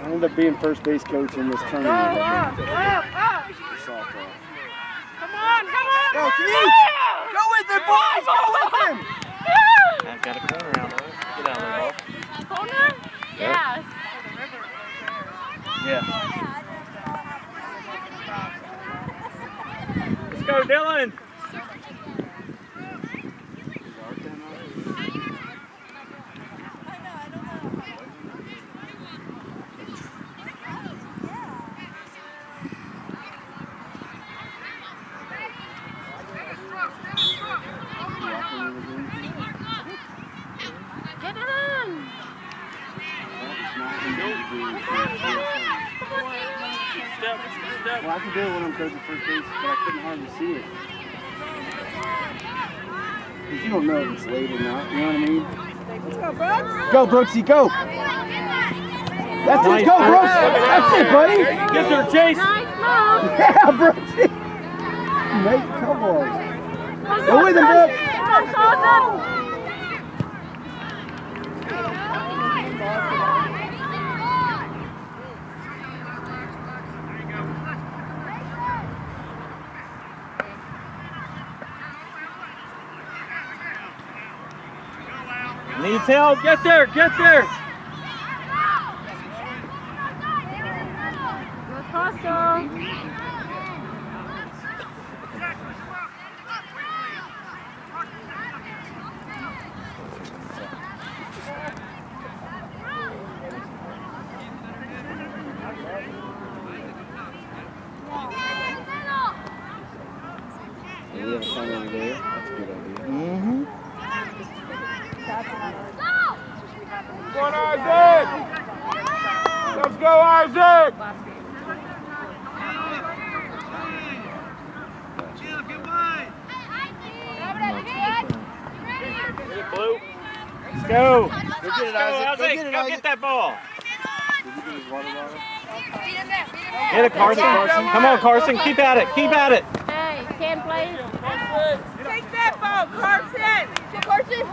ended up being first base coach in this tournament. Come on, come on! Go, Keith! Go with it, boys! Go with him! I've got a corner out there. Get out of there, ball. Corner? Yes. Yeah. Let's go, Dylan! Get it in! Step. Well, I can do it when I'm coaching first base, but I couldn't hardly see it. Because you don't know if it's late or not, you know what I mean? Let's go, Brooks! Go, Brooksy, go! That's it, go, Brooks! That's it, buddy! Get there, Chase! Nice move! Yeah, Brooksy! Mate, come on. Go with him, Brooks! Needs help. Get there. Good hustle. Yeah, we have a sign over there. That's a good idea. Come on, Isaac! Let's go, Isaac! Blue. Let's go. Go get it, Isaac. Go get it, Go Isaac. get that ball. Did you get his water bottle? Get it, Carson. Come on, Carson. Keep at it. Hey, can't play. Take that ball, Carson! Carson!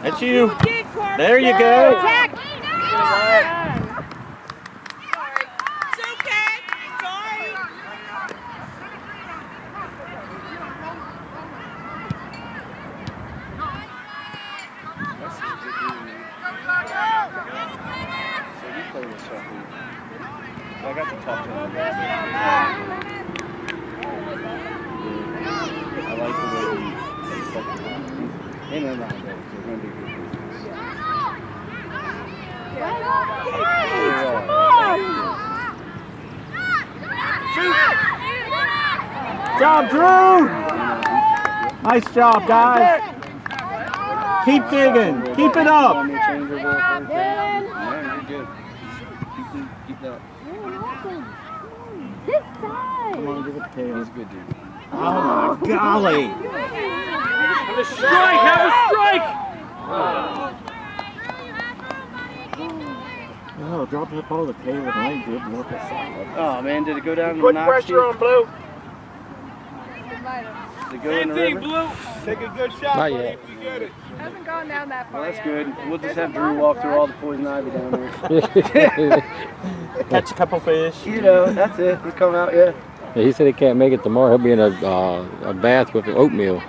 That's you. There you go. Attack! It's okay. Sorry. So we play with Sheffield. I got to talk to him. I like the way he takes that. And then not good. So we're going to do good business. Good job, Drew. Nice job, guys. Keep digging. Keep it up. Yeah, you're good. Keep that. This side. Come on, give it to Taylor. He's good, dude. Oh, my golly. Have a strike. Oh, drop that ball to Taylor. I ain't good. Look at solid. Oh, man, did it go down in the Put notch? pressure on Blue. Did it go in the river? Blue. Take a good shot, buddy, yet. if you get it. Hasn't gone down that far Well, that's yet. good. We'll just have Drew walk through all the poison ivy down there. Catch a couple fish. You know, that's it. He'll come out, yeah. He said he can't make it tomorrow. He'll be in a bath with oatmeal.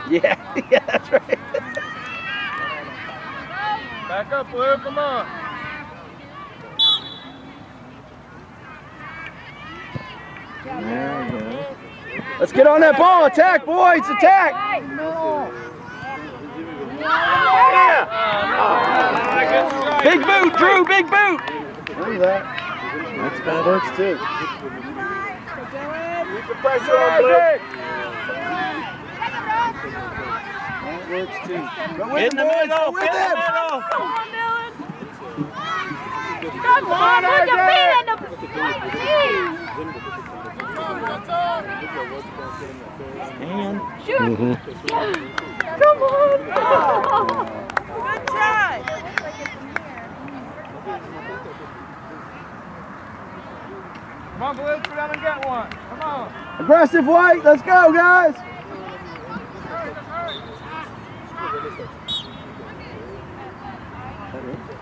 Yeah, yeah, that's right. Back up, Blue. Come on. There you go. Let's get on that ball. Attack, boys. Attack. Big boot, Drew. Big boot. Look at that. That's bad. Works too. Keep the pressure on Blue. That works too. Go with In him, the boys. middle. Go with In the him. middle. Come on, put your feet in the... And Shoot! Come on! Good try. Come on, Blue. Let's go down and get one. Come on. Aggressive White. Let's go, guys. That it? Get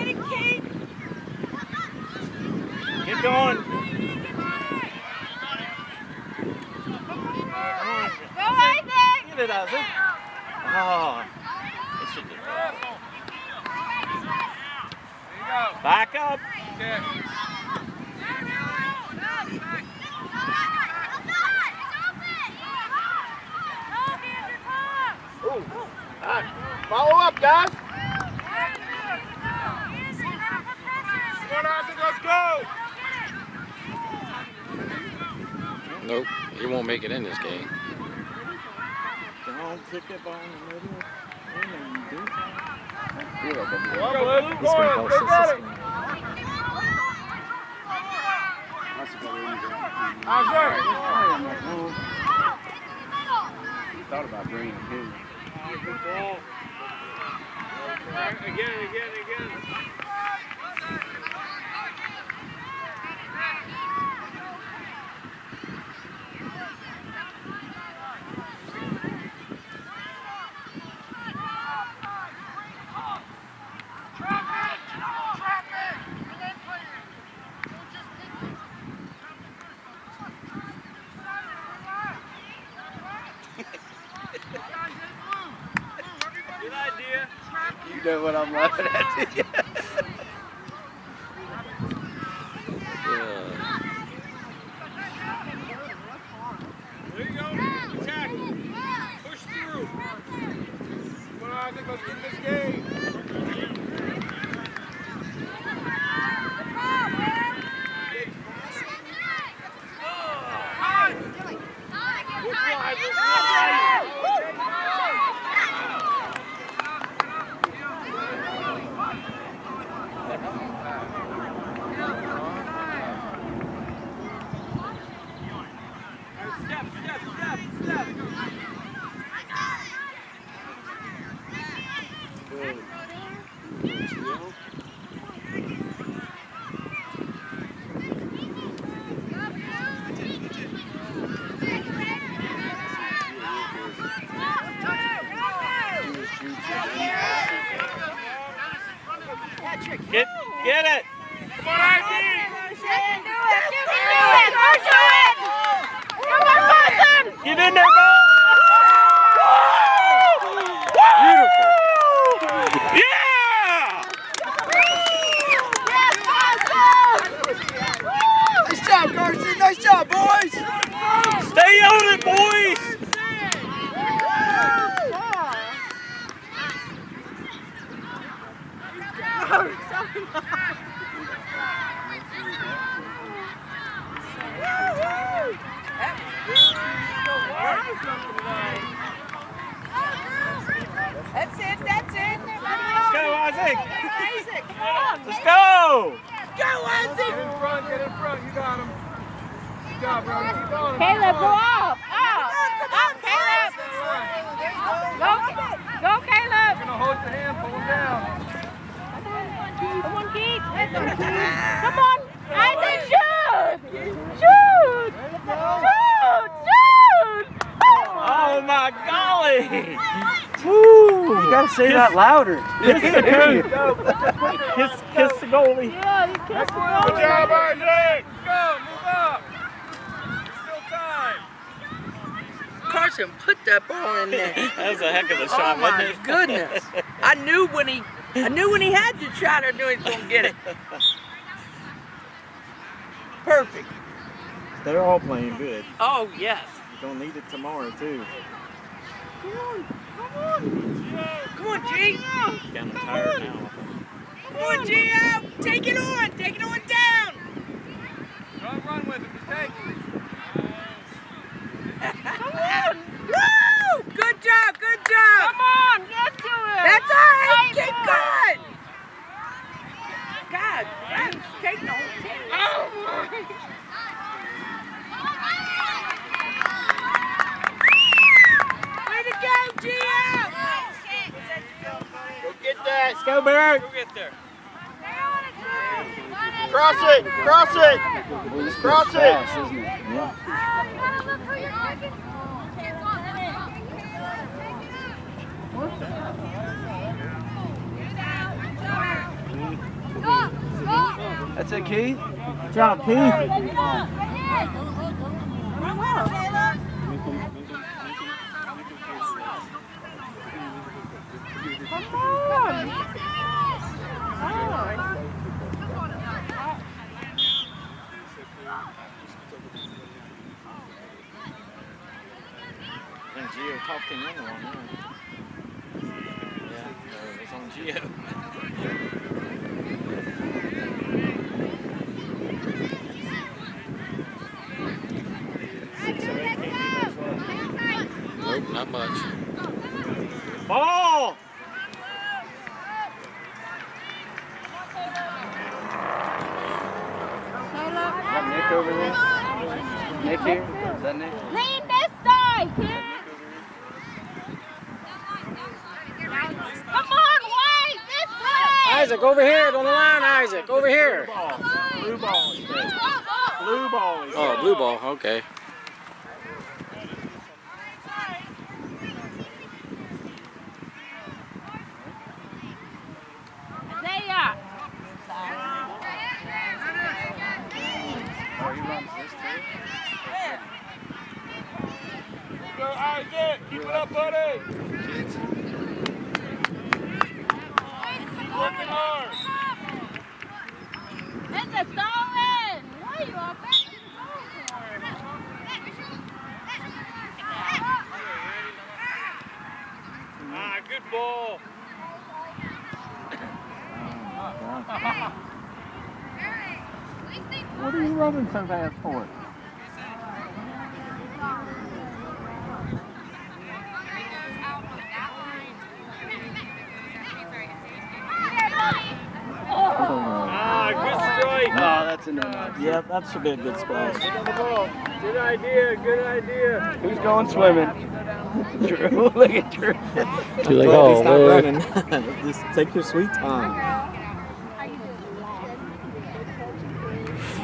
it, Kate. Get going. Go, Isaac! Get it, Isaac. Oh. It should be. Back up. Okay. All right. Follow up, guys. Come on, Isaac, let's go. Nope, he won't make it in this game. Don't put that ball in the middle. I feel like I'm Come on, blue corner. Go get it. Isaac. thought about bringing him here. Good ball. Again. Good idea. You know what I'm laughing at? There you go. Attack. Push through. Come on, Isaac. Let's get this game. Step. Get it. Come on, Isaac. Get in there, ball. Beautiful. Yeah. Nice job, Carson. Nice job, boys. Stay on it, boys. That's it. Let's go, Isaac. Isaac, come on. Let's go. Go, Isaac. Get in front. You got him. Good job, bro. Keep going. Caleb, go up. Up, Caleb. Go, Caleb. You're gonna hold your hand, pull him down. Come on, Keith. Come on. Isaac, shoot. Oh my golly. Woo. You gotta say that louder. Kiss the goalie. Yeah, you kissed the ball. Good job, Isaac. Go, move up. There's still time. Carson, put that ball in there. That was a heck of a shot, Oh wasn't my it? goodness! I knew when he had the shot, I knew he was gonna get it. Perfect. They're all playing good. Oh yes. You're gonna need it tomorrow too. Come on, G. Down the tire now. Come on, Gio. Take it on down. Don't run with it. Just take it. Come on. Woo! Good job. Come on, get to it. That's all right. Keep going. God, that's taking the whole team. Way to go, Gio. Go get that. Let's go, Barrett. Go get there. Cross it! Cross it! Boy, this Cross feels it. fast, isn't it? That's it, Keith. Good job, Keith. And Gio talked him into one there. Yeah, it's on Gio. Nope, not much. Ball! Is that Nick over there? Nick here? Is that Nick? Lean this side, kid. Come on, White, this way. Isaac, over here on the line, Isaac, over here. Blue ball. Blue ball. Oh, blue ball, okay. Isaiah. Oh, he runs this too? Go, Isaac! Keep it up, buddy! Working hard! It's a stolen. Why are you up there? Ah, good ball! What are you running so fast for? Ah, good strike! No, that's a no-no. Yeah, that should be a good splash. Good idea, good idea. Who's going swimming? Drew. Look at Drew. Too late. Glad Oh, he's not man. running. Just take your sweet time.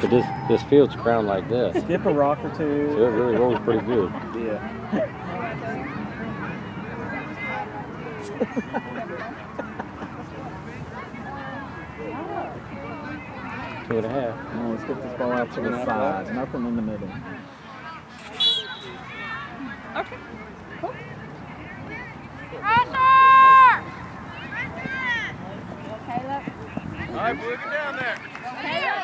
But this field's crowned like this. Skip a rock or So two. it really rolls pretty good. Yeah. 2.5. No, let's get this ball out to the side. Nothing in the middle. Okay. Cool. Pressure! Caleb. All right, boy, get down there. Caleb.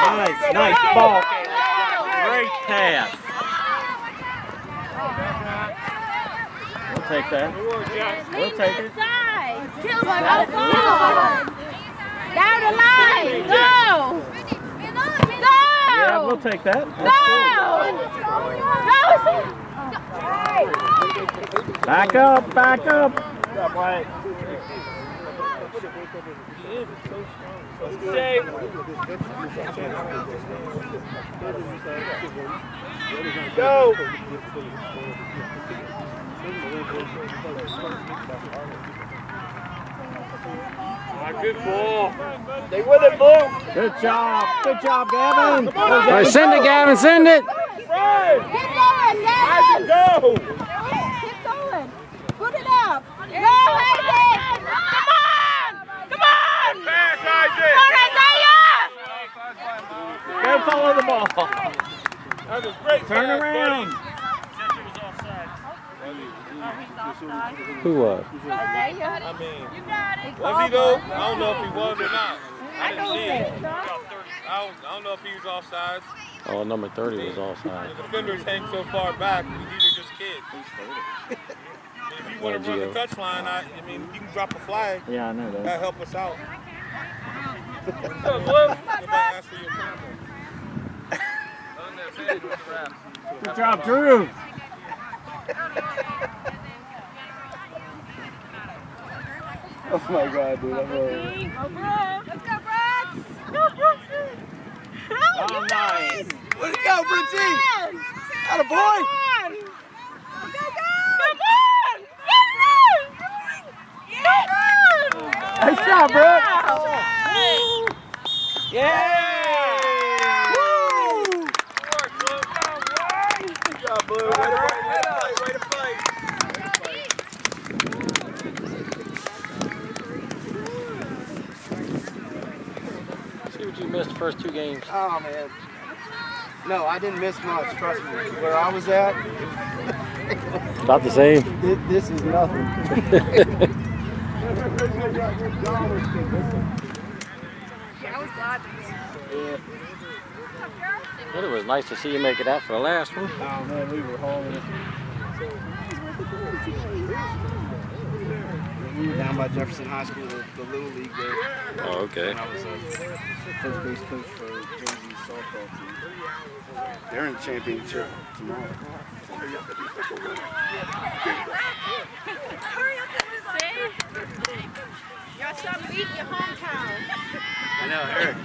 Nice, nice ball. Great pass. We'll take that. Good work, Jack. We'll take it. Down the line. Go. Go. Yeah, we'll take that. Go. Back up, back up. Safe. Go. Ah, good ball. Stay with it, Blue. Good job, Gavin. All right, send it, Gavin, send it. Right. Keep going, Gavin. Go. Keep going. Put it up. Go, Isaac. Come on. Come on. Pass, Come Isaac. on, Isaiah. Go follow the ball. That was a great Turn pass, around. buddy. Who was? Isaiah. I mean, You got it. was he though? I don't know if he was or not. I didn't see it. Huh? I don't know if he was offsides. Oh, number 30 was offside. The defenders hang so far back, these are just kids. If you want to run the touch line, I mean, you can drop a flag. Yeah, I know that. That'll help us out. Nobody asked for your camera. Good job, Drew. Oh my God, dude. I'm really... Let's go, Brad. Go, Brooks. Oh, nice. Way to go, Britzy! Atta boy! Come on! Nice job, Brooke. Yeah! Woo! Good job, Blue. Way to fight. See what you missed the first 2 games. Oh, man. No, I didn't miss much, trust me. Where I was at, About the same. this is nothing. I was glad. Yeah. Well, it was nice to see you make it out for the last one. Oh, man, we were hauling it. We were down by Jefferson High School, the Little League there. Oh, okay. And I was a first base coach for Jay-Z's softball team. They're in the championship tomorrow. Y'all stop beating your hometown. I know, Eric.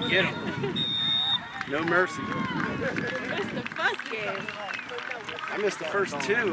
Get him. No mercy. It's the first game. I missed the first 2.